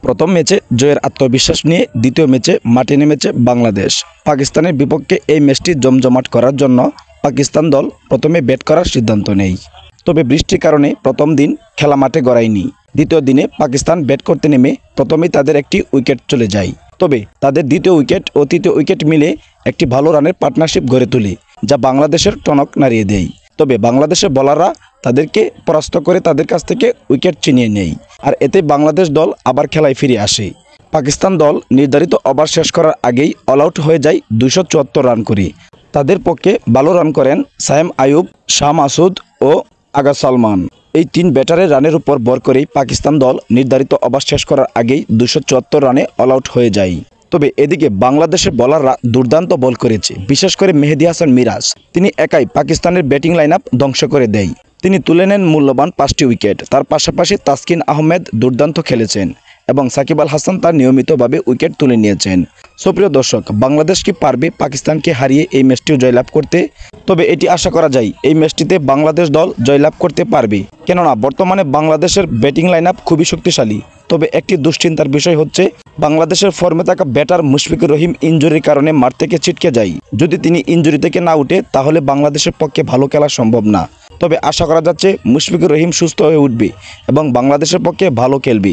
প্রথম ম্যাচে জয়ের আত্মবিশ্বাস নিয়ে দ্বিতীয় ম্যাচে মাঠে নেমেছে বাংলাদেশ। পাকিস্তানের বিপক্ষে এই ম্যাচটি জমজমাট করার জন্য পাকিস্তান দল প্রথমে ব্যাট করার সিদ্ধান্ত নেয়। তবে বৃষ্টির কারণে প্রথম দিন খেলা মাঠে গড়ায়নি। দ্বিতীয় দিনে পাকিস্তান ব্যাট করতে নেমে প্রথমেই তাদের একটি উইকেট চলে যায়। তবে তাদের দ্বিতীয় উইকেট ও তৃতীয় উইকেট মিলে একটি ভালো রানের পার্টনারশিপ গড়ে তোলে, যা বাংলাদেশের টনক নাড়িয়ে দেয়। তবে বাংলাদেশের বোলাররা তাদেরকে পরাস্ত করে তাদের কাছ থেকে উইকেট ছিনিয়ে নেয়, আর এতে বাংলাদেশ দল আবার খেলায় ফিরে আসে। পাকিস্তান দল নির্ধারিত ওভার শেষ করার আগেই অল আউট হয়ে যায় 274 রান করে। তাদের পক্ষে ভালো রান করেন সায়েম আয়ুব, শাহ মাসুদ ও আগা সালমান। এই তিন ব্যাটারের রানের উপর ভর করেই পাকিস্তান দল নির্ধারিত ওভার শেষ করার আগেই 274 রানে অল আউট হয়ে যায়। তবে এদিকে বাংলাদেশের বোলাররা দুর্দান্ত বল করেছে, বিশেষ করে মেহেদী হাসান মিরাজ। তিনি একাই পাকিস্তানের ব্যাটিং লাইন আপ ধ্বংস করে দেয়। তিনি তুলে নেন মূল্যবান 5টি উইকেট। তার পাশাপাশি তাসকিন আহমেদ দুর্দান্ত খেলেছেন এবং সাকিব আল হাসান তার নিয়মিতভাবে উইকেট তুলে নিয়েছেন। সুপ্রিয় দর্শক, বাংলাদেশ কি পারবে পাকিস্তানকে হারিয়ে এই ম্যাচটিও জয়লাভ করতে? তবে এটি আশা করা যায় এই ম্যাচটিতে বাংলাদেশ দল জয়লাভ করতে পারবে, কেননা বর্তমানে বাংলাদেশের ব্যাটিং লাইন আপ খুবই শক্তিশালী। তবে একটি দুশ্চিন্তার বিষয় হচ্ছে বাংলাদেশের ফর্মে থাকা ব্যাটার মুশফিকুর রহিম ইনজুরির কারণে মাঠ থেকে ছিটকে যায়। যদি তিনি ইনজুরি থেকে না উঠে তাহলে বাংলাদেশের পক্ষে ভালো খেলা সম্ভব না। তবে আশা করা যাচ্ছে মুশফিকুর রহিম সুস্থ হয়ে উঠবে এবং বাংলাদেশের পক্ষে ভালো খেলবে।